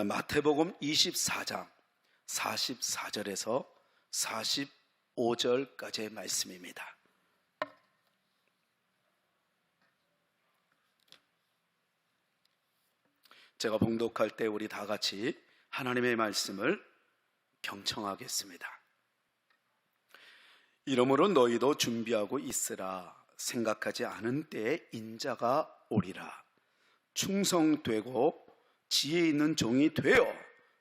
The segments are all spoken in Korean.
마태복음 24장 44절에서 45절까지의 말씀입니다. 제가 봉독할 때 우리 다 같이 하나님의 말씀을 경청하겠습니다. 이러므로 너희도 준비하고 있으라. 생각하지 않은 때에 인자가 오리라. 충성되고 지혜 있는 종이 되어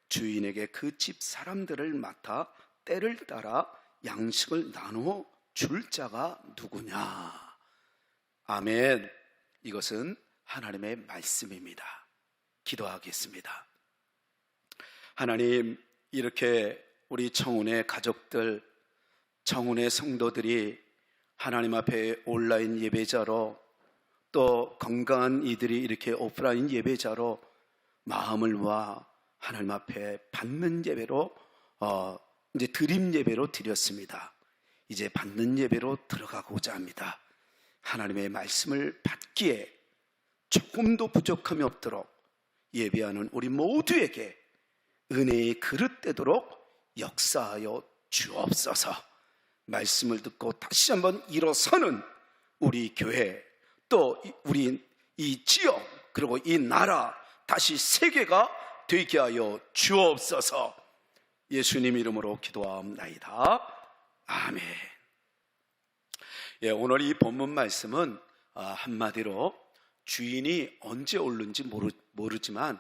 주인에게 그 집 사람들을 맡아 때를 따라 양식을 나누어 줄 자가 누구냐. 아멘. 이것은 하나님의 말씀입니다. 기도하겠습니다. 하나님, 이렇게 우리 청운의 가족들, 청운의 성도들이 하나님 앞에 온라인 예배자로, 또 건강한 이들이 이렇게 오프라인 예배자로 마음을 모아 하나님 앞에 받는 예배로 이제 드림 예배로 드렸습니다. 이제 받는 예배로 들어가고자 합니다. 하나님의 말씀을 받기에 조금도 부족함이 없도록 예배하는 우리 모두에게 은혜의 그릇 되도록 역사하여 주옵소서. 말씀을 듣고 다시 한번 일어서는 우리 교회, 또 우리 이 지역, 그리고 이 나라, 다시 세계가 되게 하여 주옵소서. 예수님 이름으로 기도하옵나이다. 아멘. 오늘 이 본문 말씀은 한마디로 주인이 언제 오는지 모르지만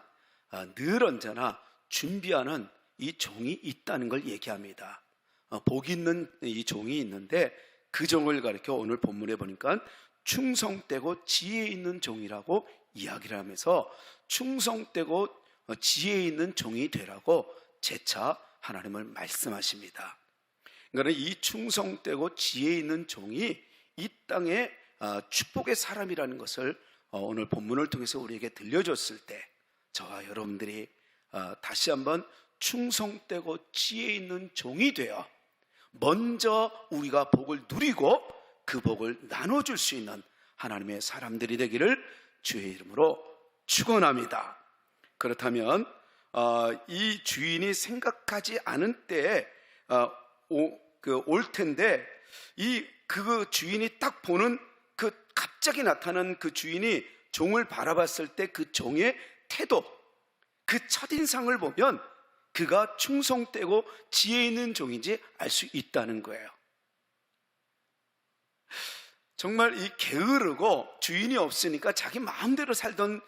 늘 언제나 준비하는 이 종이 있다는 걸 얘기합니다. 복 있는 이 종이 있는데 그 종을 가리켜 오늘 본문에 보니까 충성되고 지혜 있는 종이라고 이야기를 하면서 충성되고 지혜 있는 종이 되라고 재차 하나님을 말씀하십니다. 그러니까 이 충성되고 지혜 있는 종이 이 땅의 축복의 사람이라는 것을 오늘 본문을 통해서 우리에게 들려줬을 때 저와 여러분들이 다시 한번 충성되고 지혜 있는 종이 되어 먼저 우리가 복을 누리고 그 복을 나눠줄 수 있는 하나님의 사람들이 되기를 주의 이름으로 축원합니다. 그렇다면 이 주인이 생각하지 않은 때에 올 텐데 그 주인이 딱 보는 그 갑자기 나타난 그 주인이 종을 바라봤을 때 그 종의 태도, 그 첫인상을 보면 그가 충성되고 지혜 있는 종인지 알 수 있다는 거예요. 정말 이 게으르고 주인이 없으니까 자기 마음대로 살던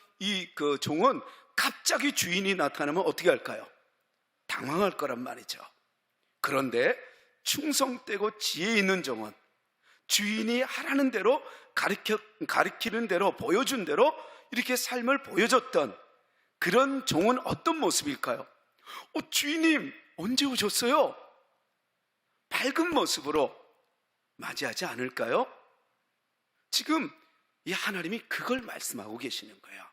그 종은 갑자기 주인이 나타나면 어떻게 할까요? 당황할 거란 말이죠. 그런데 충성되고 지혜 있는 종은 주인이 하라는 대로 가리키는 대로 보여준 대로 이렇게 삶을 보여줬던 그런 종은 어떤 모습일까요? 주인님 언제 오셨어요? 밝은 모습으로 맞이하지 않을까요? 지금 이 하나님이 그걸 말씀하고 계시는 거예요.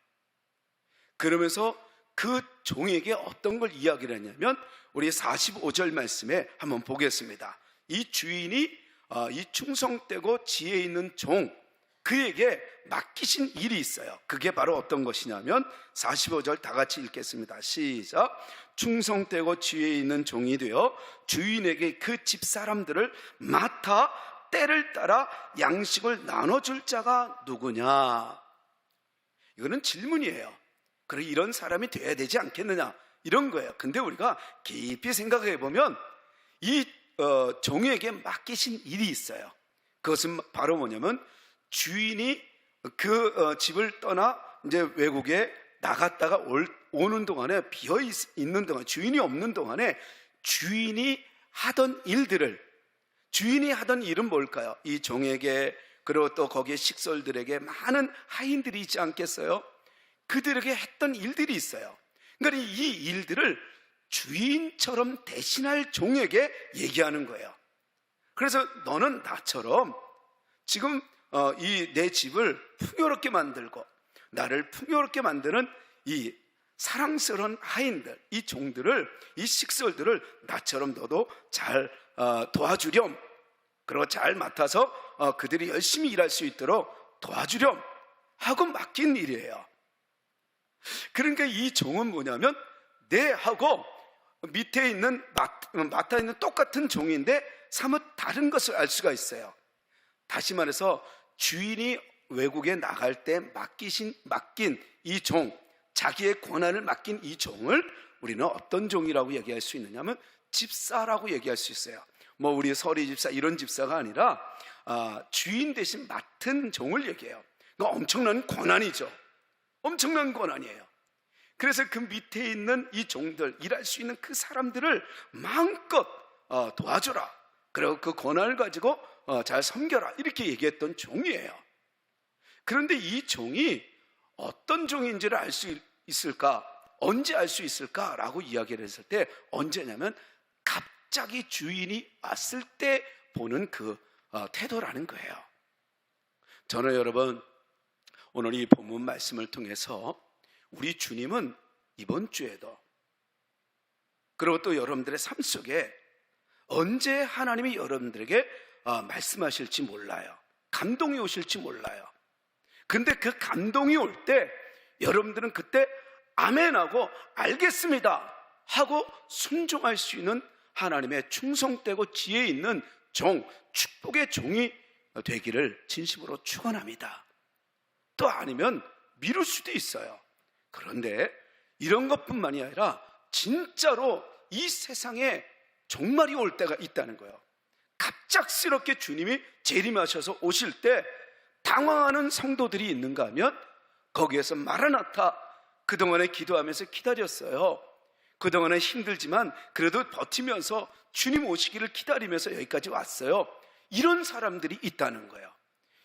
그러면서 그 종에게 어떤 걸 이야기를 했냐면 우리 45절 말씀에 한번 보겠습니다. 이 주인이 이 충성되고 지혜 있는 종, 그에게 맡기신 일이 있어요. 그게 바로 어떤 것이냐면 45절 다 같이 읽겠습니다. 시작. 충성되고 지혜 있는 종이 되어 주인에게 그 집 사람들을 맡아 때를 따라 양식을 나눠줄 자가 누구냐. 이거는 질문이에요. 그래, 이런 사람이 돼야 되지 않겠느냐, 이런 거예요. 근데 우리가 깊이 생각해 보면 이 종에게 맡기신 일이 있어요. 그것은 바로 뭐냐면 주인이 그 집을 떠나 이제 외국에 나갔다가 오는 동안에 비어 있는 동안, 주인이 없는 동안에 주인이 하던 일은 뭘까요? 이 종에게, 그리고 또 거기에 식솔들에게 많은 하인들이 있지 않겠어요? 그들에게 했던 일들이 있어요. 그러니까 이 일들을 주인처럼 대신할 종에게 얘기하는 거예요. 그래서 너는 나처럼 지금 이 내 집을 풍요롭게 만들고 나를 풍요롭게 만드는 이 사랑스러운 하인들, 이 종들을, 이 식솔들을 나처럼 너도 잘 도와주렴, 그리고 잘 맡아서 그들이 열심히 일할 수 있도록 도와주렴 하고 맡긴 일이에요. 그러니까 이 종은 뭐냐면 네 하고 밑에 있는 맡아 있는 똑같은 종인데 사뭇 다른 것을 알 수가 있어요. 다시 말해서 주인이 외국에 나갈 때 맡긴 이 종, 자기의 권한을 맡긴 이 종을 우리는 어떤 종이라고 얘기할 수 있느냐면 집사라고 얘기할 수 있어요. 뭐 우리 서리 집사 이런 집사가 아니라 주인 대신 맡은 종을 얘기해요. 그러니까 엄청난 권한이죠. 엄청난 권한이에요. 그래서 그 밑에 있는 이 종들, 일할 수 있는 그 사람들을 마음껏 도와줘라. 그리고 그 권한을 가지고 잘 섬겨라. 이렇게 얘기했던 종이에요. 그런데 이 종이 어떤 종인지를 알 수 있을까? 언제 알 수 있을까라고 이야기를 했을 때 언제냐면 갑자기 주인이 왔을 때 보는 그 태도라는 거예요. 저는 여러분 오늘 이 본문 말씀을 통해서 우리 주님은 이번 주에도 그리고 또 여러분들의 삶 속에 언제 하나님이 여러분들에게 말씀하실지 몰라요. 감동이 오실지 몰라요. 근데 그 감동이 올 때 여러분들은 그때 아멘하고 알겠습니다 하고 순종할 수 있는 하나님의 충성되고 지혜 있는 종, 축복의 종이 되기를 진심으로 축원합니다. 또 아니면 미룰 수도 있어요. 그런데 이런 것뿐만이 아니라 진짜로 이 세상에 종말이 올 때가 있다는 거예요. 갑작스럽게 주님이 재림하셔서 오실 때 당황하는 성도들이 있는가 하면 거기에서 마라나타, 그동안에 기도하면서 기다렸어요. 그동안에 힘들지만 그래도 버티면서 주님 오시기를 기다리면서 여기까지 왔어요. 이런 사람들이 있다는 거예요.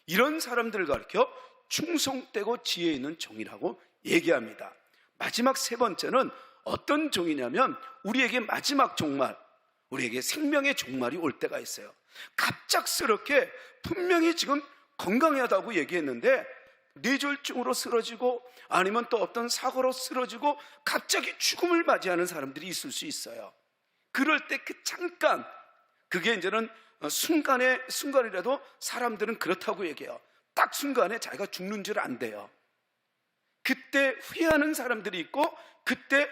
이런 사람들을 가리켜 충성되고 지혜 있는 종이라고 얘기합니다. 마지막 세 번째는 어떤 종이냐면 우리에게 마지막 종말, 우리에게 생명의 종말이 올 때가 있어요. 갑작스럽게 분명히 지금 건강하다고 얘기했는데 뇌졸중으로 쓰러지고 아니면 또 어떤 사고로 쓰러지고 갑자기 죽음을 맞이하는 사람들이 있을 수 있어요. 그럴 때 그 잠깐, 그게 이제는 순간이라도 사람들은 그렇다고 얘기해요. 딱 순간에 자기가 죽는 줄 안돼요. 그때 후회하는 사람들이 있고 그때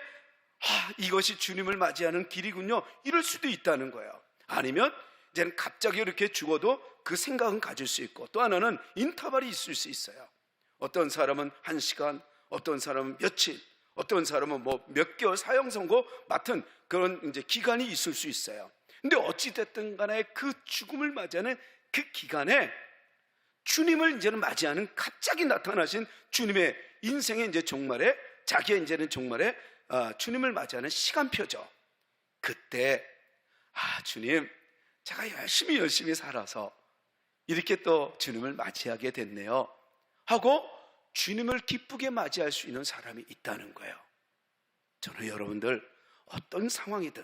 이것이 주님을 맞이하는 길이군요, 이럴 수도 있다는 거예요. 아니면 이제는 갑자기 이렇게 죽어도 그 생각은 가질 수 있고, 또 하나는 인터벌이 있을 수 있어요. 어떤 사람은 1시간, 어떤 사람은 며칠, 어떤 사람은 뭐 몇 개월 사형 선고 맡은 그런 이제 기간이 있을 수 있어요. 근데 어찌됐든 간에 그 죽음을 맞이하는 그 기간에 주님을 이제는 맞이하는 갑자기 나타나신 주님의 인생의 이제 종말에, 자기의 이제는 종말에 주님을 맞이하는 시간표죠. 그때 주님, 제가 열심히 살아서 이렇게 또 주님을 맞이하게 됐네요 하고 주님을 기쁘게 맞이할 수 있는 사람이 있다는 거예요. 저는 여러분들 어떤 상황이든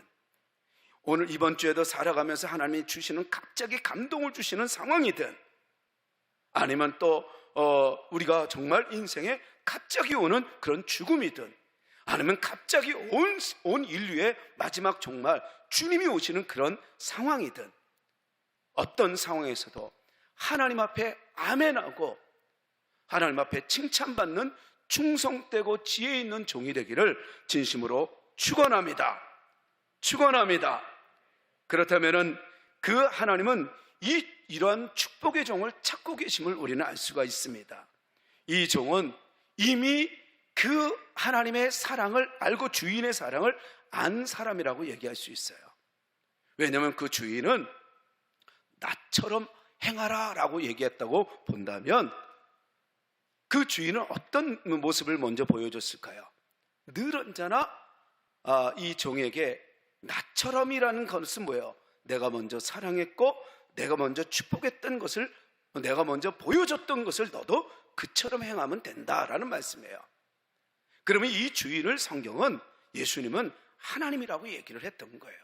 오늘 이번 주에도 살아가면서 하나님이 주시는 갑자기 감동을 주시는 상황이든 아니면 또 우리가 정말 인생에 갑자기 오는 그런 죽음이든 아니면 갑자기 온 인류의 마지막 종말, 주님이 오시는 그런 상황이든 어떤 상황에서도 하나님 앞에 아멘하고 하나님 앞에 칭찬받는 충성되고 지혜 있는 종이 되기를 진심으로 축원합니다. 축원합니다. 그렇다면은 그 하나님은 이러한 축복의 종을 찾고 계심을 우리는 알 수가 있습니다. 이 종은 이미 그 하나님의 사랑을 알고 주인의 사랑을 안 사람이라고 얘기할 수 있어요. 왜냐하면 그 주인은 나처럼 행하라 라고 얘기했다고 본다면 그 주인은 어떤 모습을 먼저 보여줬을까요? 늘 언제나 이 종에게 나처럼이라는 것은 뭐예요? 내가 먼저 사랑했고 내가 먼저 축복했던 것을, 내가 먼저 보여줬던 것을 너도 그처럼 행하면 된다라는 말씀이에요. 그러면 이 주인을 성경은, 예수님은 하나님이라고 얘기를 했던 거예요.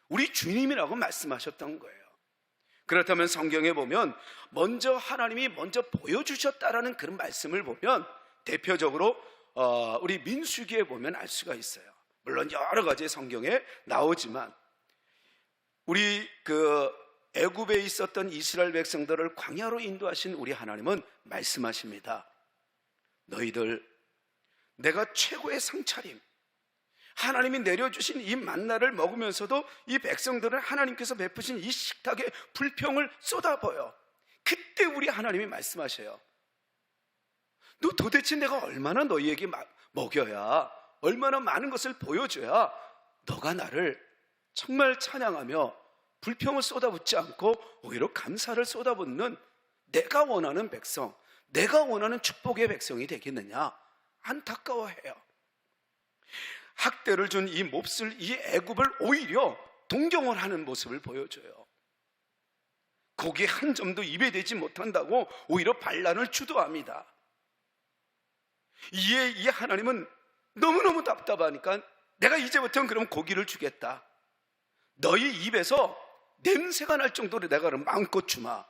우리 주님이라고 말씀하셨던 거예요. 그렇다면 성경에 보면 먼저 하나님이 먼저 보여주셨다라는 그런 말씀을 보면 대표적으로 우리 민수기에 보면 알 수가 있어요. 물론 여러 가지 성경에 나오지만 우리 애굽에 있었던 이스라엘 백성들을 광야로 인도하신 우리 하나님은 말씀하십니다. 너희들 내가 최고의 상차림, 하나님이 내려주신 이 만나를 먹으면서도 이 백성들은 하나님께서 베푸신 이 식탁에 불평을 쏟아부어요. 그때 우리 하나님이 말씀하셔요. 너 도대체 내가 얼마나 너희에게 먹여야, 얼마나 많은 것을 보여줘야 너가 나를 정말 찬양하며 불평을 쏟아붓지 않고 오히려 감사를 쏟아붓는 내가 원하는 백성, 내가 원하는 축복의 백성이 되겠느냐? 안타까워해요. 학대를 준 이 몹쓸 이 애굽을 오히려 동경을 하는 모습을 보여줘요. 고기 한 점도 입에 대지 못한다고 오히려 반란을 주도합니다. 이에 이 하나님은 너무너무 답답하니까 내가 이제부터는 그럼 고기를 주겠다. 너희 입에서 냄새가 날 정도로 내가 그럼 마음껏 주마.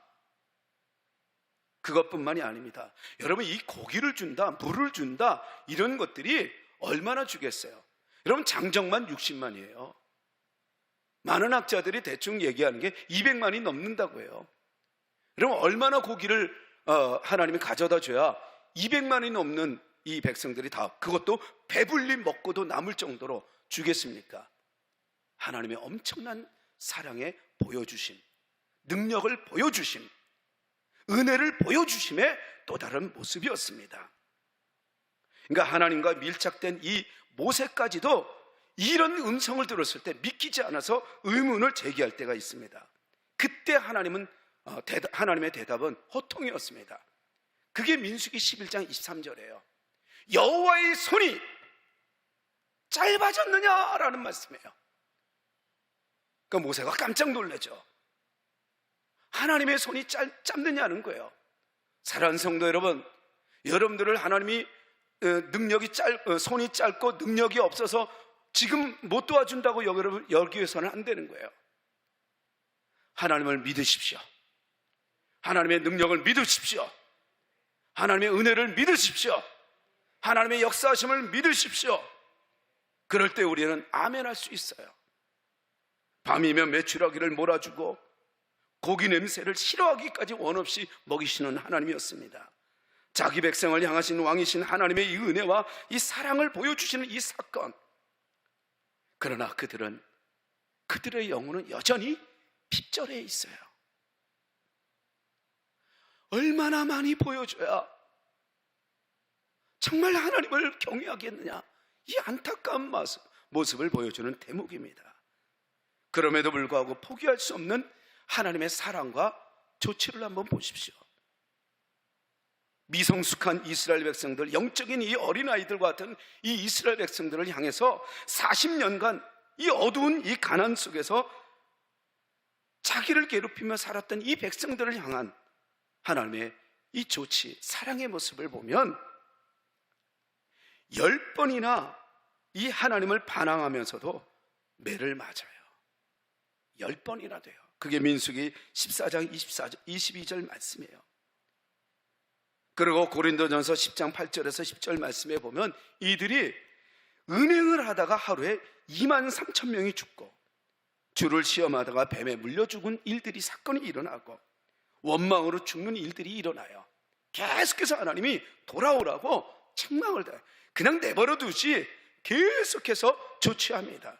그것뿐만이 아닙니다. 여러분, 이 고기를 준다, 물을 준다, 이런 것들이 얼마나 주겠어요? 여러분, 장정만 60만이에요. 많은 학자들이 대충 얘기하는 게 200만이 넘는다고 해요. 여러분, 얼마나 고기를 하나님이 가져다 줘야 200만이 넘는 이 백성들이 다, 그것도 배불리 먹고도 남을 정도로 주겠습니까? 하나님의 엄청난 사랑에 보여주심, 능력을 보여주심, 은혜를 보여주심의 또 다른 모습이었습니다. 그러니까 하나님과 밀착된 이 모세까지도 이런 음성을 들었을 때 믿기지 않아서 의문을 제기할 때가 있습니다. 그때 하나님의 대답은 호통이었습니다. 그게 민수기 11장 23절이에요. 여호와의 손이 짧아졌느냐라는 말씀이에요. 그러니까 모세가 깜짝 놀라죠. 하나님의 손이 짧느냐는 거예요. 사랑하는 성도 여러분, 여러분들을 하나님이 손이 짧고 능력이 없어서 지금 못 도와준다고 여기에서는 안 되는 거예요. 하나님을 믿으십시오. 하나님의 능력을 믿으십시오. 하나님의 은혜를 믿으십시오. 하나님의 역사하심을 믿으십시오. 그럴 때 우리는 아멘할 수 있어요. 밤이면 메추라기를 몰아주고 고기 냄새를 싫어하기까지 원 없이 먹이시는 하나님이었습니다. 자기 백성을 향하신 왕이신 하나님의 이 은혜와 이 사랑을 보여주시는 이 사건. 그러나 그들의 영혼은 여전히 핍절해 있어요. 얼마나 많이 보여줘야 정말 하나님을 경외하겠느냐, 이 안타까운 모습을 보여주는 대목입니다. 그럼에도 불구하고 포기할 수 없는 하나님의 사랑과 조치를 한번 보십시오. 미성숙한 이스라엘 백성들, 영적인 이 어린아이들과 같은 이 이스라엘 백성들을 향해서 40년간 이 어두운 이 가난 속에서 자기를 괴롭히며 살았던 이 백성들을 향한 하나님의 이 조치, 사랑의 모습을 보면 10번이나 이 하나님을 반항하면서도 매를 맞아요. 10번이나 돼요. 그게 민수기 14장 22절 말씀이에요. 그리고 고린도전서 10장 8절에서 10절 말씀에 보면 이들이 은행을 하다가 하루에 2만 3천 명이 죽고, 주를 시험하다가 뱀에 물려 죽은 사건이 일어나고, 원망으로 죽는 일들이 일어나요. 계속해서 하나님이 돌아오라고 책망을 해요. 그냥 내버려 두지 계속해서 조치합니다.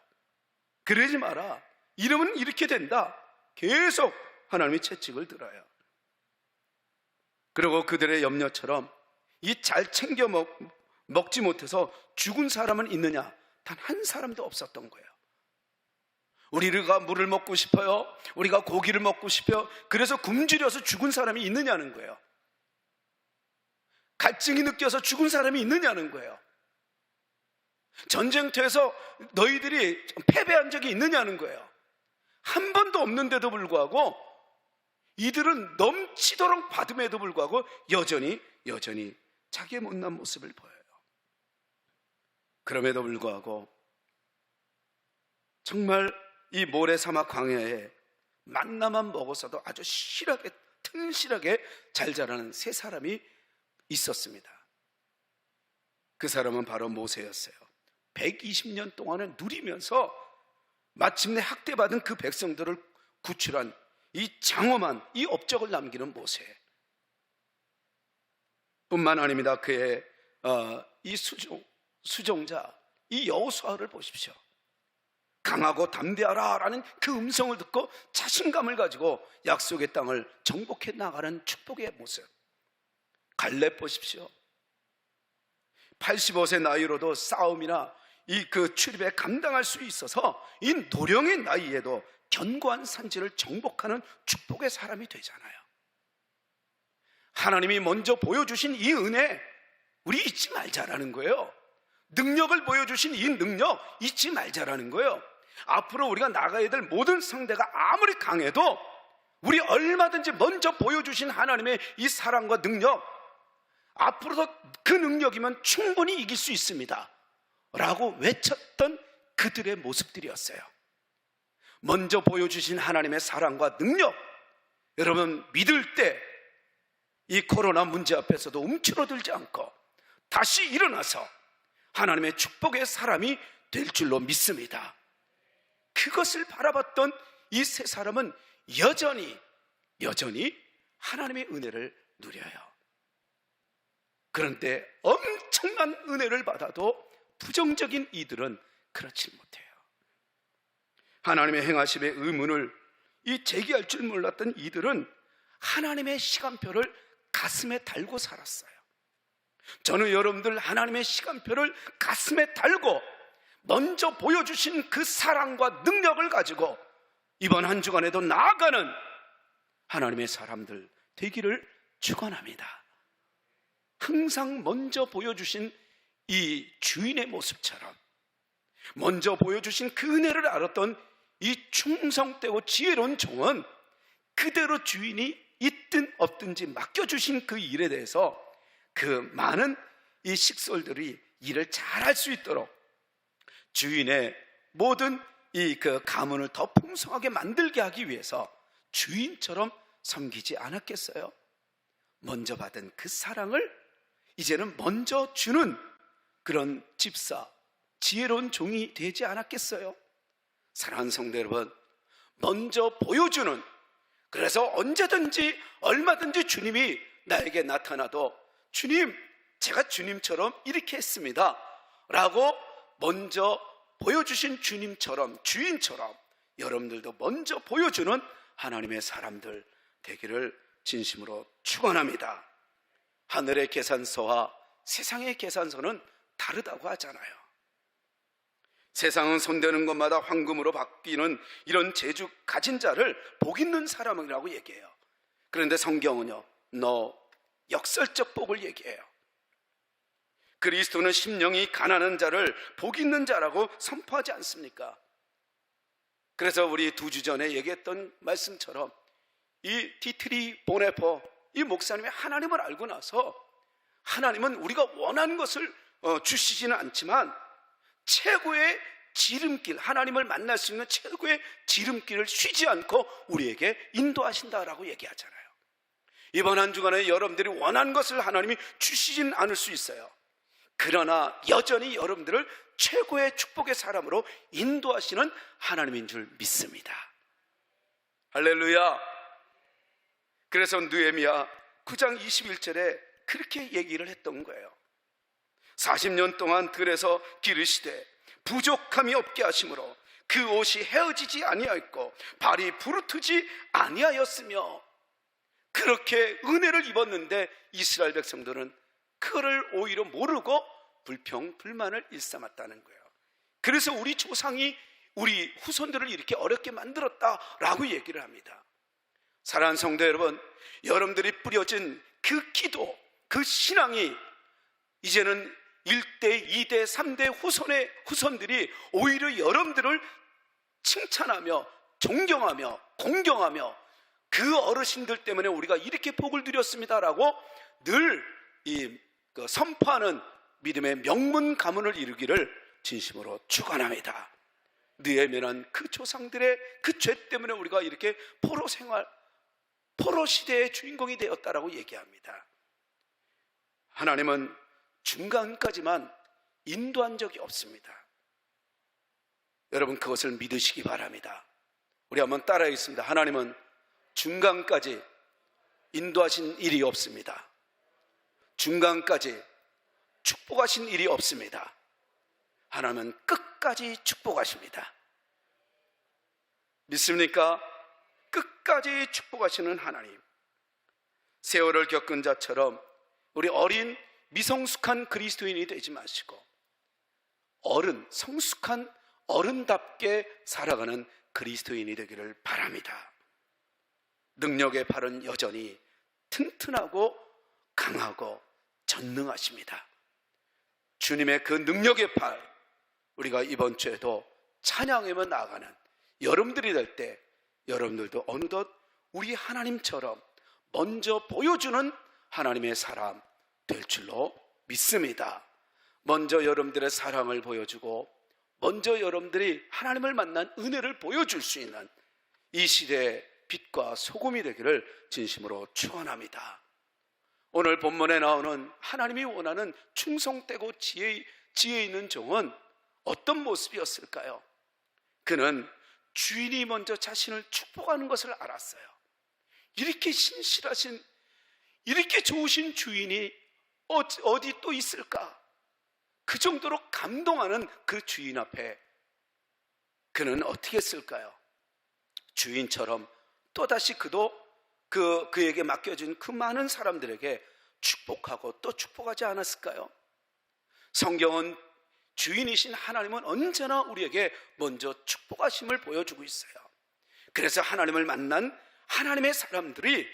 그러지 마라, 이러면 이렇게 된다, 계속 하나님이 채찍을 들어요. 그리고 그들의 염려처럼 이 잘 챙겨 먹지 못해서 죽은 사람은 있느냐? 단 한 사람도 없었던 거예요. 우리가 물을 먹고 싶어요, 우리가 고기를 먹고 싶어요, 그래서 굶주려서 죽은 사람이 있느냐는 거예요. 갈증이 느껴서 죽은 사람이 있느냐는 거예요. 전쟁터에서 너희들이 패배한 적이 있느냐는 거예요. 한 번도 없는데도 불구하고 이들은 넘치도록 받음에도 불구하고 여전히 자기의 못난 모습을 보여요. 그럼에도 불구하고 정말 이 모래사막 광야에 만나만 먹어서도 아주 튼실하게 잘 자라는 세 사람이 있었습니다. 그 사람은 바로 모세였어요. 120년 동안을 누리면서 마침내 학대받은 그 백성들을 구출한 이 장엄한 이 업적을 남기는 모세. 뿐만 아닙니다. 그의 이 수종자 이 여호수아를 보십시오. 강하고 담대하라 라는 그 음성을 듣고 자신감을 가지고 약속의 땅을 정복해 나가는 축복의 모습. 갈렙 보십시오. 85세 나이로도 싸움이나 이 그 출입에 감당할 수 있어서 이 노령의 나이에도 견고한 산지를 정복하는 축복의 사람이 되잖아요. 하나님이 먼저 보여주신 이 은혜, 우리 잊지 말자라는 거예요. 능력을 보여주신 이 능력 잊지 말자라는 거예요. 앞으로 우리가 나가야 될 모든 상대가 아무리 강해도 우리 얼마든지 먼저 보여주신 하나님의 이 사랑과 능력, 앞으로도 그 능력이면 충분히 이길 수 있습니다 라고 외쳤던 그들의 모습들이었어요. 먼저 보여주신 하나님의 사랑과 능력, 여러분 믿을 때 이 코로나 문제 앞에서도 움츠러들지 않고 다시 일어나서 하나님의 축복의 사람이 될 줄로 믿습니다. 그것을 바라봤던 이 세 사람은 여전히 하나님의 은혜를 누려요. 그런데 엄청난 은혜를 받아도 부정적인 이들은 그렇지 못해요. 하나님의 행하심의 의문을 제기할 줄 몰랐던 이들은 하나님의 시간표를 가슴에 달고 살았어요. 저는 여러분들 하나님의 시간표를 가슴에 달고 먼저 보여주신 그 사랑과 능력을 가지고 이번 한 주간에도 나아가는 하나님의 사람들 되기를 축원합니다. 항상 먼저 보여주신 이 주인의 모습처럼 먼저 보여주신 그 은혜를 알았던 이 충성되고 지혜로운 종은 그대로 주인이 있든 없든지 맡겨주신 그 일에 대해서 그 많은 이 식솔들이 일을 잘할 수 있도록 주인의 모든 이 그 가문을 더 풍성하게 만들게 하기 위해서 주인처럼 섬기지 않았겠어요? 먼저 받은 그 사랑을 이제는 먼저 주는 그런 집사, 지혜로운 종이 되지 않았겠어요? 사랑하는 성도 여러분, 먼저 보여주는, 그래서 언제든지 얼마든지 주님이 나에게 나타나도 주님, 제가 주님처럼 이렇게 했습니다 라고 먼저 보여주신 주님처럼, 주인처럼 여러분들도 먼저 보여주는 하나님의 사람들 되기를 진심으로 축원합니다. 하늘의 계산서와 세상의 계산서는 다르다고 하잖아요. 세상은 손대는 것마다 황금으로 바뀌는 이런 재주 가진 자를 복 있는 사람이라고 얘기해요. 그런데 성경은요, 역설적 복을 얘기해요. 그리스도는 심령이 가난한 자를 복 있는 자라고 선포하지 않습니까? 그래서 우리 2주 전에 얘기했던 말씀처럼 이 디트리 보네퍼 이 목사님이 하나님을 알고 나서 하나님은 우리가 원하는 것을 주시지는 않지만 최고의 지름길, 하나님을 만날 수 있는 최고의 지름길을 쉬지 않고 우리에게 인도하신다라고 얘기하잖아요. 이번 한 주간에 여러분들이 원하는 것을 하나님이 주시진 않을 수 있어요. 그러나 여전히 여러분들을 최고의 축복의 사람으로 인도하시는 하나님인 줄 믿습니다. 할렐루야. 그래서 느헤미야 9장 21절에 그렇게 얘기를 했던 거예요. 40년 동안 들에서 기르시되 부족함이 없게 하심으로 그 옷이 헤어지지 아니하였고 발이 부르트지 아니하였으며, 그렇게 은혜를 입었는데 이스라엘 백성들은 그거를 오히려 모르고 불평, 불만을 일삼았다는 거예요. 그래서 우리 조상이 우리 후손들을 이렇게 어렵게 만들었다라고 얘기를 합니다. 사랑하는 성도 여러분, 여러분들이 뿌려진 그 기도, 그 신앙이 이제는 1대, 2대, 3대 후손들이 오히려 여러분들을 칭찬하며 존경하며 공경하며 그 어르신들 때문에 우리가 이렇게 복을 누렸습니다라고 늘 선포하는 믿음의 명문 가문을 이루기를 진심으로 축원합니다. 느헤미야는 그 조상들의 그 죄 때문에 우리가 이렇게 포로 시대의 주인공이 되었다라고 얘기합니다. 하나님은 중간까지만 인도한 적이 없습니다. 여러분 그것을 믿으시기 바랍니다. 우리 한번 따라하겠습니다. 하나님은 중간까지 인도하신 일이 없습니다. 중간까지 축복하신 일이 없습니다. 하나님은 끝까지 축복하십니다. 믿습니까? 끝까지 축복하시는 하나님. 세월을 겪은 자처럼 우리 어린 미성숙한 그리스도인이 되지 마시고 성숙한 어른답게 살아가는 그리스도인이 되기를 바랍니다. 능력의 팔은 여전히 튼튼하고 강하고 전능하십니다. 주님의 그 능력의 팔, 우리가 이번 주에도 찬양하며 나아가는 여러분들이 될 때 여러분들도 어느덧 우리 하나님처럼 먼저 보여주는 하나님의 사람 될 줄로 믿습니다. 먼저 여러분들의 사랑을 보여주고 먼저 여러분들이 하나님을 만난 은혜를 보여줄 수 있는 이 시대의 빛과 소금이 되기를 진심으로 축원합니다. 오늘 본문에 나오는 하나님이 원하는 충성되고 지혜 있는 종은 어떤 모습이었을까요? 그는 주인이 먼저 자신을 축복하는 것을 알았어요. 이렇게 신실하신, 이렇게 좋으신 주인이 어디 또 있을까? 그 정도로 감동하는 그 주인 앞에 그는 어떻게 했을까요? 주인처럼 또다시 그도 그에게 맡겨진 그 많은 사람들에게 축복하고 또 축복하지 않았을까요? 성경은 주인이신 하나님은 언제나 우리에게 먼저 축복하심을 보여주고 있어요. 그래서 하나님을 만난 하나님의 사람들이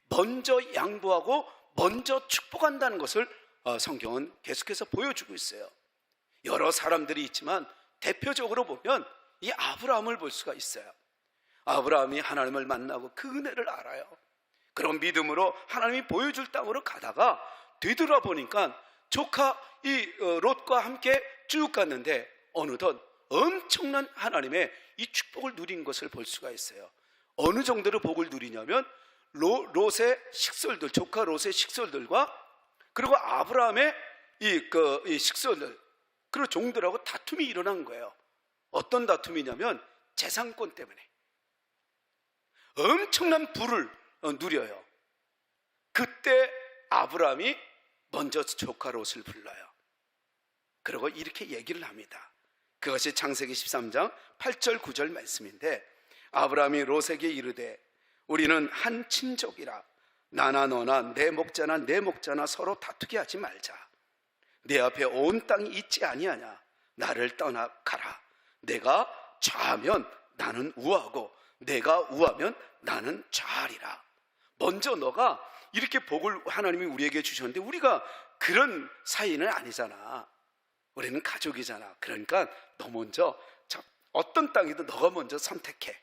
먼저 양보하고 먼저 축복한다는 것을 성경은 계속해서 보여주고 있어요. 여러 사람들이 있지만 대표적으로 보면 이 아브라함을 볼 수가 있어요. 아브라함이 하나님을 만나고 그 은혜를 알아요. 그런 믿음으로 하나님이 보여줄 땅으로 가다가 되돌아보니까 조카 이 롯과 함께 쭉 갔는데 어느덧 엄청난 하나님의 이 축복을 누린 것을 볼 수가 있어요. 어느 정도로 복을 누리냐면 롯의 식솔들, 조카 롯의 식솔들과 그리고 아브라함의 이 식솔들, 그리고 종들하고 다툼이 일어난 거예요. 어떤 다툼이냐면 재산권 때문에 엄청난 부를 누려요. 그때 아브라함이 먼저 조카 롯을 불러요. 그리고 이렇게 얘기를 합니다. 그것이 창세기 13장 8절 9절 말씀인데, 아브라함이 롯에게 이르되 우리는 한 친족이라 나나 너나 내 목자나 서로 다투게 하지 말자. 내 앞에 온 땅이 있지 아니하냐. 나를 떠나 가라. 내가 좌하면 나는 우하고 내가 우하면 나는 좌하리라. 먼저 너가 이렇게 복을 하나님이 우리에게 주셨는데 우리가 그런 사이는 아니잖아. 우리는 가족이잖아. 그러니까 너 먼저 어떤 땅이든 너가 먼저 선택해.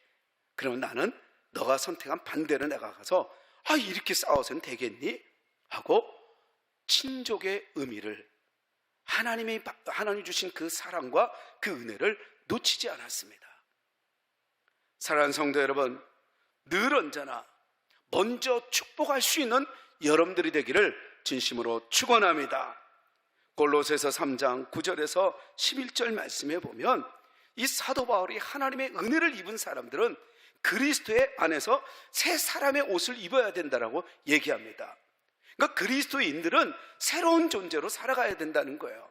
그러면 나는 너가 선택한 반대로 내가 가서 이렇게 싸워서는 되겠니? 하고 친족의 의미를 하나님이 주신 그 사랑과 그 은혜를 놓치지 않았습니다. 사랑하는 성도 여러분, 늘 언제나 먼저 축복할 수 있는 여러분들이 되기를 진심으로 축원합니다. 골로새서 3장 9절에서 11절 말씀에 보면 이 사도 바울이 하나님의 은혜를 입은 사람들은 그리스도의 안에서 새 사람의 옷을 입어야 된다라고 얘기합니다. 그러니까 그리스도인들은 새로운 존재로 살아가야 된다는 거예요.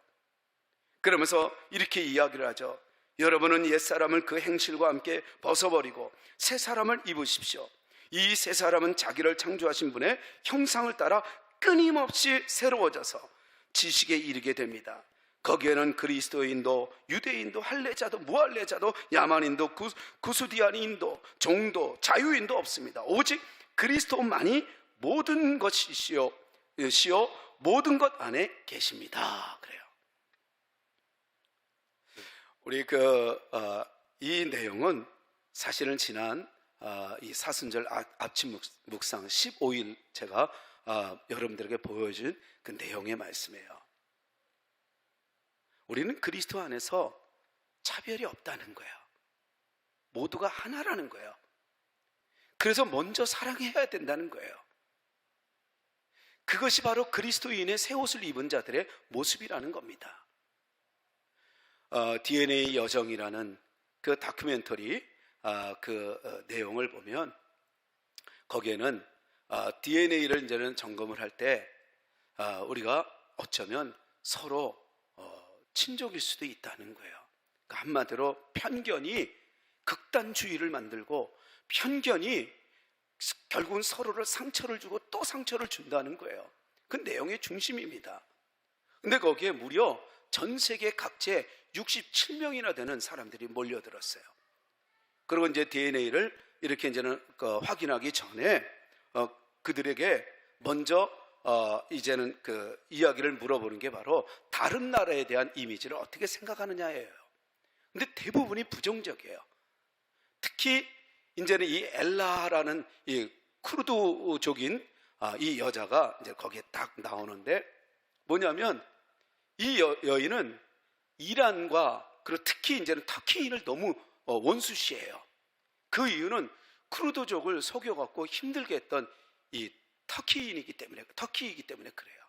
그러면서 이렇게 이야기를 하죠. 여러분은 옛사람을 그 행실과 함께 벗어버리고 새 사람을 입으십시오. 이 새 사람은 자기를 창조하신 분의 형상을 따라 끊임없이 새로워져서 지식에 이르게 됩니다. 거기에는 그리스도인도 유대인도 할례자도 무할례자도 야만인도 구스디아인도 종도 자유인도 없습니다. 오직 그리스도만이 모든 것이시요 모든 것 안에 계십니다. 그래요. 우리 이 내용은 사실은 지난 이 사순절 아침 묵상 15일 제가 여러분들에게 보여준 그 내용의 말씀이에요. 우리는 그리스도 안에서 차별이 없다는 거예요. 모두가 하나라는 거예요. 그래서 먼저 사랑해야 된다는 거예요. 그것이 바로 그리스도인의 새 옷을 입은 자들의 모습이라는 겁니다. DNA 여정이라는 그 다큐멘터리 그 내용을 보면 거기에는 DNA를 이제는 점검을 할 때 우리가 어쩌면 서로 친족일 수도 있다는 거예요. 그러니까 한마디로 편견이 극단주의를 만들고, 편견이 결국은 서로를 상처를 주고 또 상처를 준다는 거예요. 그 내용의 중심입니다. 근데 거기에 무려 전 세계 각지에 67명이나 되는 사람들이 몰려들었어요. 그리고 이제 DNA를 이렇게 이제는 확인하기 전에 그들에게 먼저 이제는 그 이야기를 물어보는 게 바로 다른 나라에 대한 이미지를 어떻게 생각하느냐예요. 근데 대부분이 부정적이에요. 특히 이제는 이 엘라라는 이 쿠르드족인 이 여자가 이제 거기에 딱 나오는데, 뭐냐면 이 여인은 이란과 그리고 특히 이제는 터키인을 너무 원수시해요. 그 이유는 쿠르드족을 속여갖고 힘들게 했던 이 터키이기 때문에 그래요.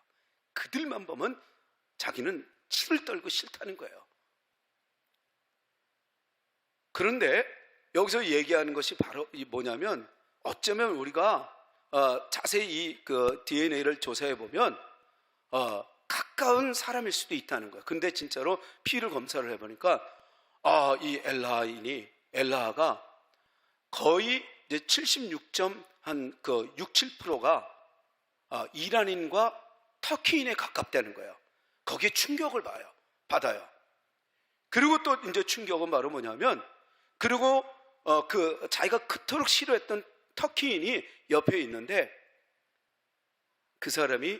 그들만 보면 자기는 치를 떨고 싫다는 거예요. 그런데 여기서 얘기하는 것이 바로 뭐냐면, 어쩌면 우리가 자세히 그 DNA를 조사해 보면 가까운 사람일 수도 있다는 거예요. 근데 진짜로 피를 검사를 해보니까 이 엘라가 거의 이제 76.67%가 이란인과 터키인에 가깝다는 거예요. 거기에 충격을 받아요. 그리고 또 이제 충격은 바로 뭐냐면, 그리고 그 자기가 그토록 싫어했던 터키인이 옆에 있는데, 그 사람이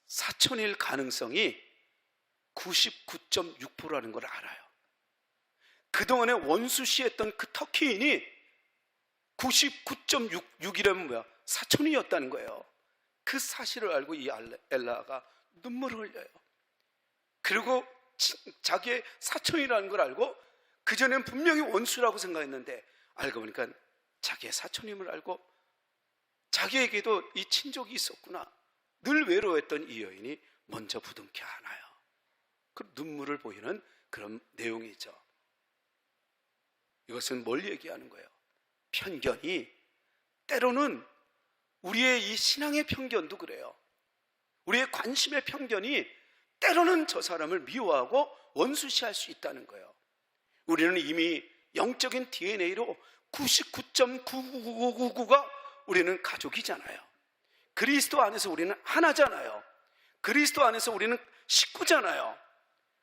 사촌일 가능성이 99.6%라는 걸 알아요. 그동안에 원수시했던 그 터키인이 99.66이라면 뭐야? 사촌이었다는 거예요. 그 사실을 알고 이 엘라가 눈물을 흘려요. 그리고 자기의 사촌이라는 걸 알고, 그전엔 분명히 원수라고 생각했는데 알고 보니까 자기의 사촌임을 알고, 자기에게도 이 친족이 있었구나. 늘 외로워했던 이 여인이 먼저 부둥켜 안아요. 그 눈물을 보이는 그런 내용이죠. 이것은 뭘 얘기하는 거예요? 편견이, 때로는 우리의 이 신앙의 편견도 그래요. 우리의 관심의 편견이 때로는 저 사람을 미워하고 원수시할 수 있다는 거예요. 우리는 이미 영적인 DNA로 99.99999가 우리는 가족이잖아요. 그리스도 안에서 우리는 하나잖아요. 그리스도 안에서 우리는 식구잖아요.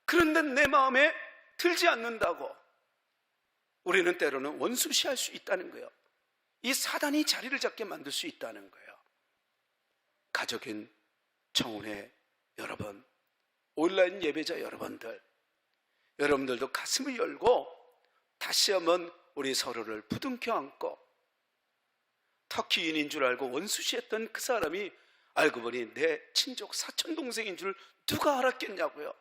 그런데 내 마음에 들지 않는다고 우리는 때로는 원수시할 수 있다는 거예요. 이 사단이 자리를 잡게 만들 수 있다는 거예요. 가족인 청운회 여러분, 온라인 예배자 여러분들도 가슴을 열고 다시 한번 우리 서로를 부둥켜 안고, 터키인인 줄 알고 원수시했던 그 사람이 알고 보니 내 친족 사촌동생인 줄 누가 알았겠냐고요.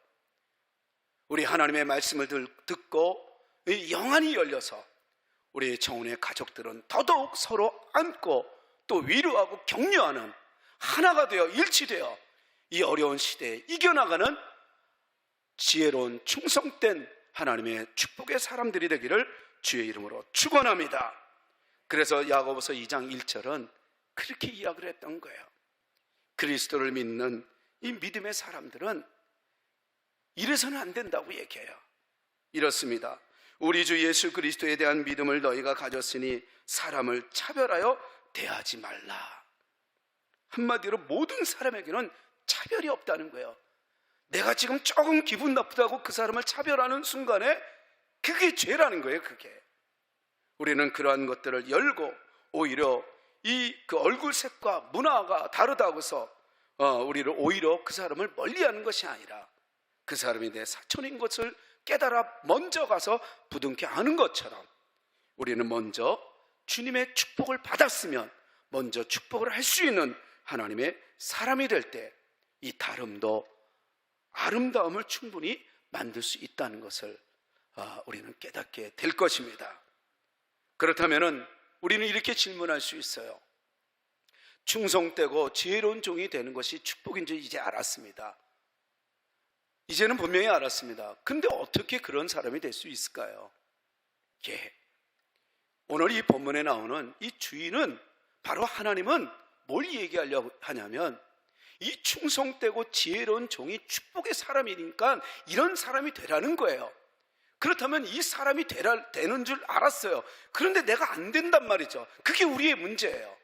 우리 하나님의 말씀을 듣고 영안이 열려서 우리 청운의 가족들은 더더욱 서로 안고 또 위로하고 격려하는, 하나가 되어 일치되어 이 어려운 시대에 이겨나가는 지혜로운 충성된 하나님의 축복의 사람들이 되기를 주의 이름으로 축원합니다. 그래서 야고보서 2장 1절은 그렇게 이야기를 했던 거예요. 그리스도를 믿는 이 믿음의 사람들은 이래서는 안 된다고 얘기해요. 이렇습니다. 우리 주 예수 그리스도에 대한 믿음을 너희가 가졌으니 사람을 차별하여 대하지 말라. 한마디로 모든 사람에게는 차별이 없다는 거예요. 내가 지금 조금 기분 나쁘다고 그 사람을 차별하는 순간에 그게 죄라는 거예요. 그게 우리는 그러한 것들을 열고, 오히려 그 얼굴색과 문화가 다르다고 해서 우리를 오히려 그 사람을 멀리하는 것이 아니라, 그 사람이 내 사촌인 것을 깨달아 먼저 가서 부둥켜 안은 것처럼, 우리는 먼저 주님의 축복을 받았으면 먼저 축복을 할 수 있는 하나님의 사람이 될 때 이 다름도 아름다움을 충분히 만들 수 있다는 것을 우리는 깨닫게 될 것입니다. 그렇다면 우리는 이렇게 질문할 수 있어요. 충성되고 지혜로운 종이 되는 것이 축복인 줄 이제 알았습니다. 이제는 분명히 알았습니다. 근데 어떻게 그런 사람이 될 수 있을까요? 오늘 이 본문에 나오는 이 주인은, 바로 하나님은 뭘 얘기하려고 하냐면, 이 충성되고 지혜로운 종이 축복의 사람이니까 이런 사람이 되라는 거예요. 그렇다면 이 사람이 되는 줄 알았어요. 그런데 내가 안 된단 말이죠. 그게 우리의 문제예요.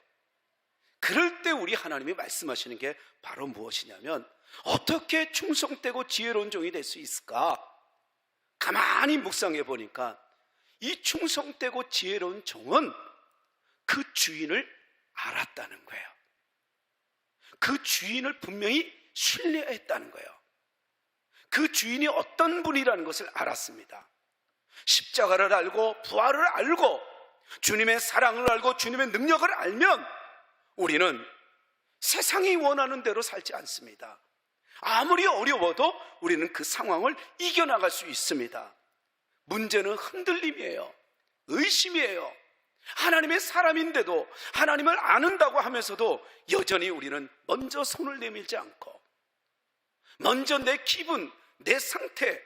그럴 때 우리 하나님이 말씀하시는 게 바로 무엇이냐면, 어떻게 충성되고 지혜로운 종이 될 수 있을까? 가만히 묵상해 보니까 이 충성되고 지혜로운 종은 그 주인을 알았다는 거예요. 그 주인을 분명히 신뢰했다는 거예요. 그 주인이 어떤 분이라는 것을 알았습니다. 십자가를 알고 부활을 알고 주님의 사랑을 알고 주님의 능력을 알면 우리는 세상이 원하는 대로 살지 않습니다. 아무리 어려워도 우리는 그 상황을 이겨나갈 수 있습니다. 문제는 흔들림이에요. 의심이에요. 하나님의 사람인데도, 하나님을 아는다고 하면서도 여전히 우리는 먼저 손을 내밀지 않고, 먼저 내 기분, 내 상태,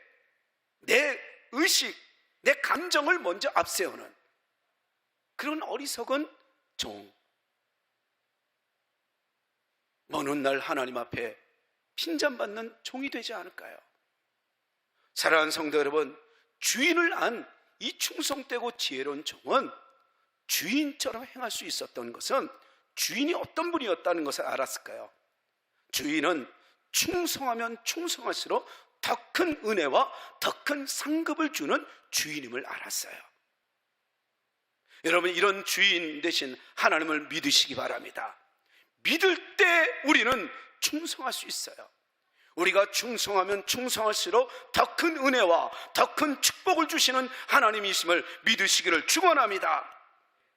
내 의식, 내 감정을 먼저 앞세우는 그런 어리석은 종. 어느 날 하나님 앞에 핀잔받는 종이 되지 않을까요? 사랑하는 성도 여러분, 주인을 안 이 충성되고 지혜로운 종은 주인처럼 행할 수 있었던 것은 주인이 어떤 분이었다는 것을 알았을까요? 주인은 충성하면 충성할수록 더 큰 은혜와 더 큰 상급을 주는 주인임을 알았어요. 여러분, 이런 주인 되신 하나님을 믿으시기 바랍니다. 믿을 때 우리는 충성할 수 있어요. 우리가 충성하면 충성할수록 더 큰 은혜와 더 큰 축복을 주시는 하나님이심을 믿으시기를 축원합니다.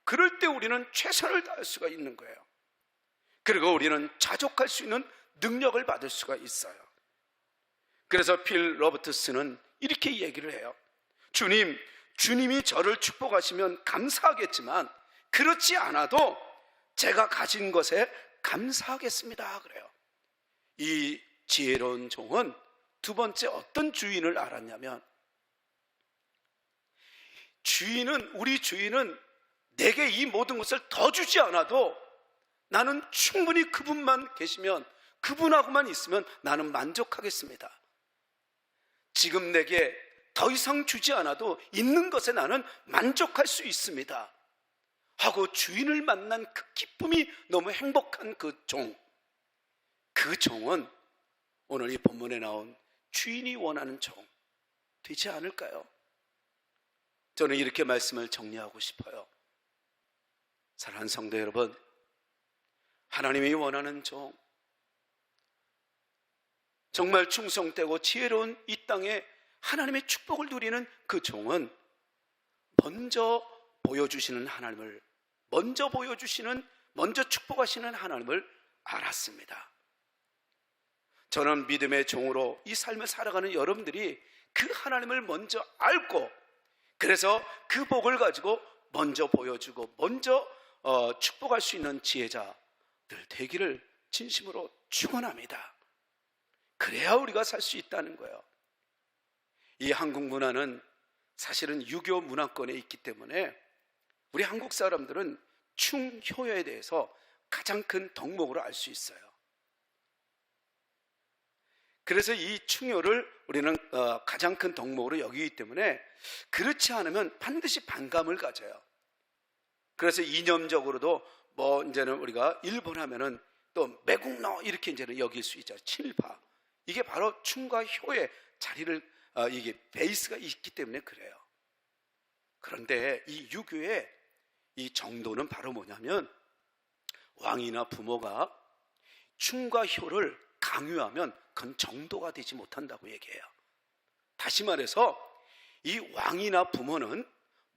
그럴 때 우리는 최선을 다할 수가 있는 거예요. 그리고 우리는 자족할 수 있는 능력을 받을 수가 있어요. 그래서 필 로버트스는 이렇게 얘기를 해요. 주님이 저를 축복하시면 감사하겠지만 그렇지 않아도 제가 가진 것에 감사하겠습니다. 그래요. 이 지혜로운 종은 두 번째 어떤 주인을 알았냐면, 우리 주인은 내게 이 모든 것을 더 주지 않아도 나는 충분히 그분만 계시면, 그분하고만 있으면 나는 만족하겠습니다. 지금 내게 더 이상 주지 않아도 있는 것에 나는 만족할 수 있습니다 하고 주인을 만난 그 기쁨이 너무 행복한 그 종은 오늘 이 본문에 나온 주인이 원하는 종 되지 않을까요? 저는 이렇게 말씀을 정리하고 싶어요. 사랑하는 성도 여러분, 하나님이 원하는 종, 정말 충성되고 지혜로운 이 땅에 하나님의 축복을 누리는 그 종은 먼저 보여주시는 하나님을, 먼저 축복하시는 하나님을 알았습니다. 저는 믿음의 종으로 이 삶을 살아가는 여러분들이 그 하나님을 먼저 알고, 그래서 그 복을 가지고 먼저 보여주고 먼저 축복할 수 있는 지혜자들 되기를 진심으로 축원합니다. 그래야 우리가 살 수 있다는 거예요. 이 한국 문화는 사실은 유교 문화권에 있기 때문에 우리 한국 사람들은 충효에 대해서 가장 큰 덕목으로 알 수 있어요. 그래서 이 충효를 우리는 가장 큰 덕목으로 여기기 때문에 그렇지 않으면 반드시 반감을 가져요. 그래서 이념적으로도 이제는 우리가 일본 하면은 또 매국노 이렇게 이제는 여길 수 있죠. 친일파. 이게 바로 충과 효의 자리를 이게 베이스가 있기 때문에 그래요. 그런데 이 유교의 이 정도는 바로 뭐냐면, 왕이나 부모가 충과 효를 강요하면 그건 정도가 되지 못한다고 얘기해요. 다시 말해서 이 왕이나 부모는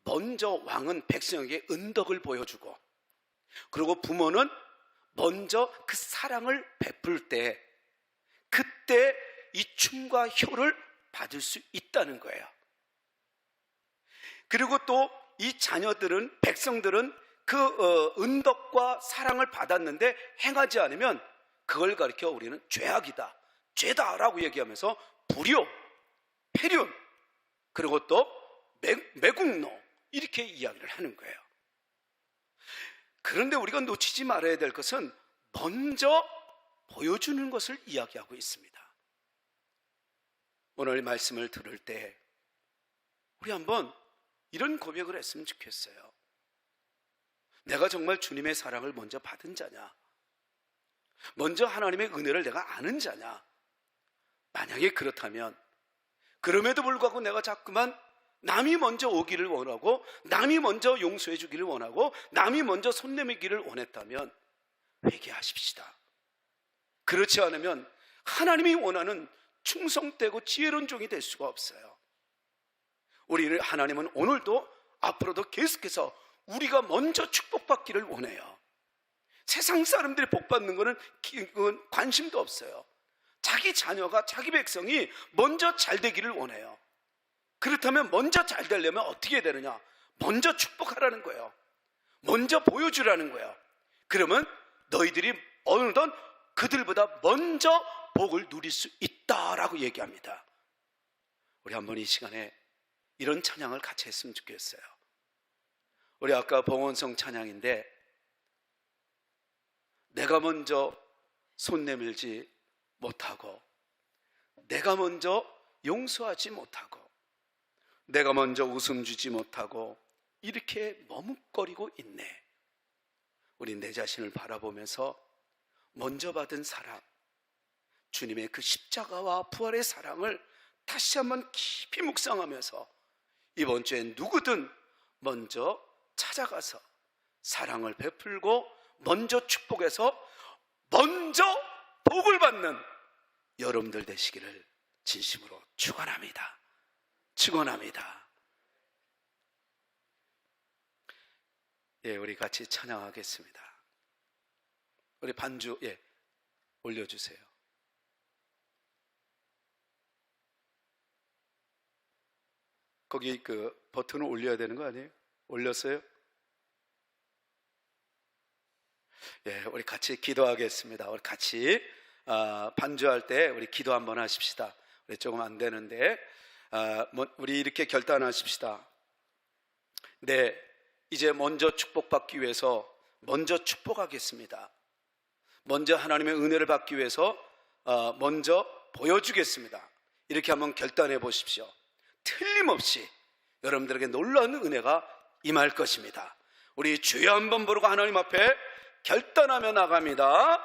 먼저, 왕은 백성에게 은덕을 보여주고, 그리고 부모는 먼저 그 사랑을 베풀 때, 그때 이 충과 효를 받을 수 있다는 거예요. 그리고 또 이 자녀들은, 백성들은 그 은덕과 사랑을 받았는데 행하지 않으면 그걸 가리켜 우리는 죄악이다, 죄다라고 얘기하면서 불효, 폐륜, 그리고 또 매국노 이렇게 이야기를 하는 거예요. 그런데 우리가 놓치지 말아야 될 것은 먼저 보여주는 것을 이야기하고 있습니다. 오늘 말씀을 들을 때 우리 한번 이런 고백을 했으면 좋겠어요. 내가 정말 주님의 사랑을 먼저 받은 자냐? 먼저 하나님의 은혜를 내가 아는 자냐? 만약에 그렇다면, 그럼에도 불구하고 내가 자꾸만 남이 먼저 오기를 원하고, 남이 먼저 용서해 주기를 원하고, 남이 먼저 손 내밀기를 원했다면 회개하십시다. 그렇지 않으면 하나님이 원하는 충성되고 지혜로운 종이 될 수가 없어요. 우리는, 하나님은 오늘도 앞으로도 계속해서 우리가 먼저 축복받기를 원해요. 세상 사람들이 복받는 것은 관심도 없어요. 자기 자녀가, 자기 백성이 먼저 잘 되기를 원해요. 그렇다면 먼저 잘 되려면 어떻게 해야 되느냐? 먼저 축복하라는 거예요. 먼저 보여주라는 거예요. 그러면 너희들이 어느덧 그들보다 먼저 복을 누릴 수 있다라고 얘기합니다. 우리 한번 이 시간에 이런 찬양을 같이 했으면 좋겠어요. 우리 아까 봉헌성 찬양인데, 내가 먼저 손 내밀지 못하고, 내가 먼저 용서하지 못하고, 내가 먼저 웃음 주지 못하고 이렇게 머뭇거리고 있네. 우리 내 자신을 바라보면서 먼저 받은 사랑, 주님의 그 십자가와 부활의 사랑을 다시 한번 깊이 묵상하면서 이번 주엔 누구든 먼저 찾아가서 사랑을 베풀고 먼저 축복해서 먼저 복을 받는 여러분들 되시기를 진심으로 축원합니다. 축원합니다. 예, 우리 같이 찬양하겠습니다. 우리 반주 올려주세요. 거기 그 버튼을 올려야 되는 거 아니에요? 올렸어요? 예, 우리 같이 기도하겠습니다. 우리 같이 반주할 때 우리 기도 한번 하십시다. 우리 조금 안 되는데 우리 이렇게 결단하십시다. 네, 이제 먼저 축복받기 위해서 먼저 축복하겠습니다. 먼저 하나님의 은혜를 받기 위해서 먼저 보여주겠습니다. 이렇게 한번 결단해 보십시오. 틀림없이 여러분들에게 놀라운 은혜가 임할 것입니다. 우리 주여 한번 부르고 하나님 앞에 결단하며 나갑니다.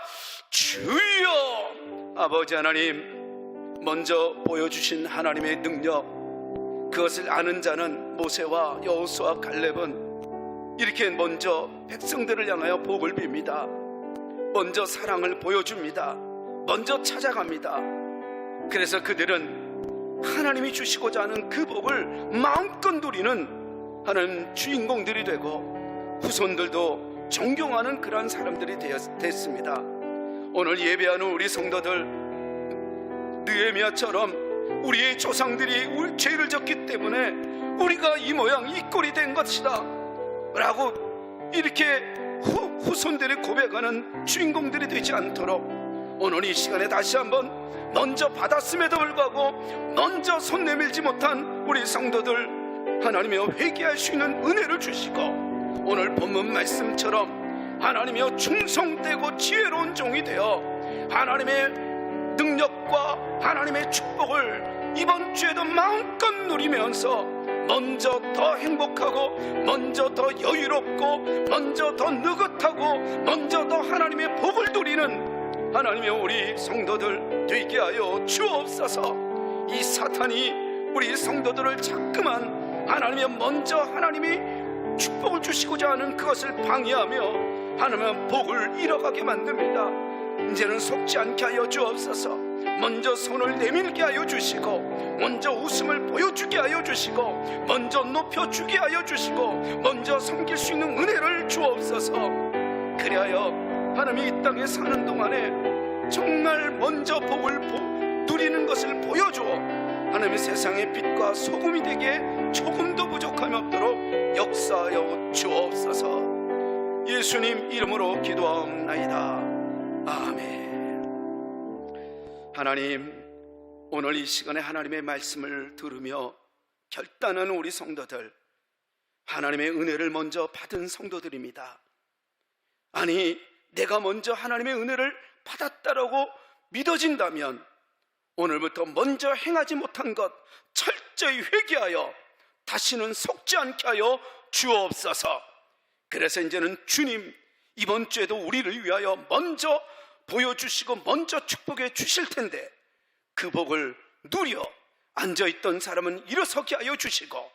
주여! 아버지 하나님, 먼저 보여주신 하나님의 능력, 그것을 아는 자는 모세와 여호수아 갈렙은 이렇게 먼저 백성들을 향하여 복을 빕니다. 먼저 사랑을 보여줍니다. 먼저 찾아갑니다. 그래서 그들은 하나님이 주시고자 하는 그 복을 마음껏 누리는 하나님 주인공들이 되고 후손들도 존경하는 그러한 사람들이 됐습니다. 오늘 예배하는 우리 성도들, 느헤미야처럼 우리의 조상들이 우리 죄를 졌기 때문에 우리가 이 모양 이 꼴이 된 것이다 라고 이렇게 후손들이 고백하는 주인공들이 되지 않도록 오늘 이 시간에 다시 한번 먼저 받았음에도 불구하고 먼저 손 내밀지 못한 우리 성도들, 하나님이여 회개할 수 있는 은혜를 주시고 오늘 본문 말씀처럼 하나님이여 충성되고 지혜로운 종이 되어 하나님의 능력과 하나님의 축복을 이번 주에도 마음껏 누리면서 먼저 더 행복하고 먼저 더 여유롭고 먼저 더 느긋하고 먼저 더 하나님의 복을 누리는 하나님의 우리 성도들 되게 하여 주옵소서. 이 사탄이 우리 성도들을 자꾸만 하나님의 먼저 하나님이 축복을 주시고자 하는 그것을 방해하며 하나님의 복을 잃어가게 만듭니다. 이제는 속지 않게 하여 주옵소서. 먼저 손을 내밀게 하여 주시고 먼저 웃음을 보여주게 하여 주시고 먼저 높여주게 하여 주시고 먼저 섬길 수 있는 은혜를 주옵소서. 그리하여 하나님이 이 땅에 사는 동안에 정말 먼저 복을 누리는 것을 보여줘 하나님의 세상의 빛과 소금이 되게 조금도 부족함이 없도록 역사하여 주옵소서. 예수님 이름으로 기도하옵나이다. 아멘. 하나님, 오늘 이 시간에 하나님의 말씀을 들으며 결단하는 우리 성도들, 하나님의 은혜를 먼저 받은 성도들입니다. 아니, 내가 먼저 하나님의 은혜를 받았다라고 믿어진다면 오늘부터 먼저 행하지 못한 것 철저히 회개하여 다시는 속지 않게 하여 주옵소서. 그래서 이제는 주님, 이번 주에도 우리를 위하여 먼저 보여주시고 먼저 축복해 주실 텐데 그 복을 누려 앉아있던 사람은 일어서게 하여 주시고,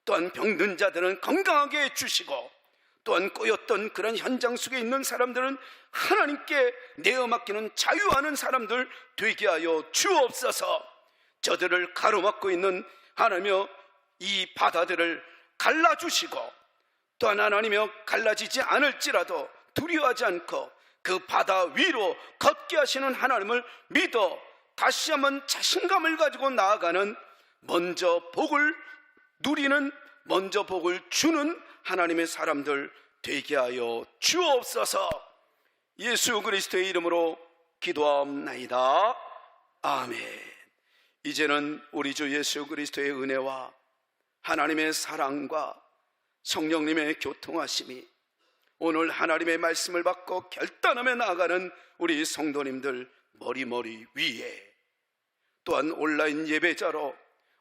또한 병든 자들은 건강하게 해주시고, 또한 꼬였던 그런 현장 속에 있는 사람들은 하나님께 내어 맡기는 자유하는 사람들 되게 하여 주옵소서. 저들을 가로막고 있는 하나님여 이 바다들을 갈라주시고, 또한 하나님여 갈라지지 않을지라도 두려워하지 않고 그 바다 위로 걷게 하시는 하나님을 믿어 다시 한번 자신감을 가지고 나아가는, 먼저 복을 누리는, 먼저 복을 주는 하나님의 사람들 되게 하여 주옵소서. 예수 그리스도의 이름으로 기도하옵나이다. 아멘. 이제는 우리 주 예수 그리스도의 은혜와 하나님의 사랑과 성령님의 교통하심이 오늘 하나님의 말씀을 받고 결단하며 나아가는 우리 성도님들 머리 위에, 또한 온라인 예배자로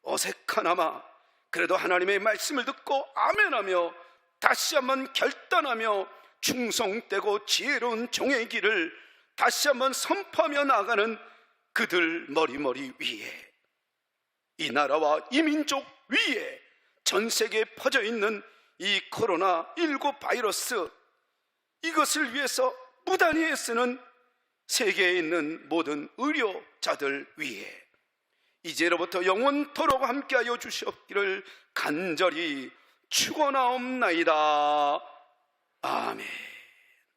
어색하나마 그래도 하나님의 말씀을 듣고 아멘하며 다시 한번 결단하며 충성되고 지혜로운 종의 길을 다시 한번 선포하며 나아가는 그들 머리 위에, 이 나라와 이 민족 위에 전 세계에 퍼져 있는 이 코로나19 바이러스, 이것을 위해서 무단히 애쓰는 세계에 있는 모든 의료자들 위에 이제로부터 영원토록 함께하여 주시옵기를 간절히 축원하옵나이다. 아멘.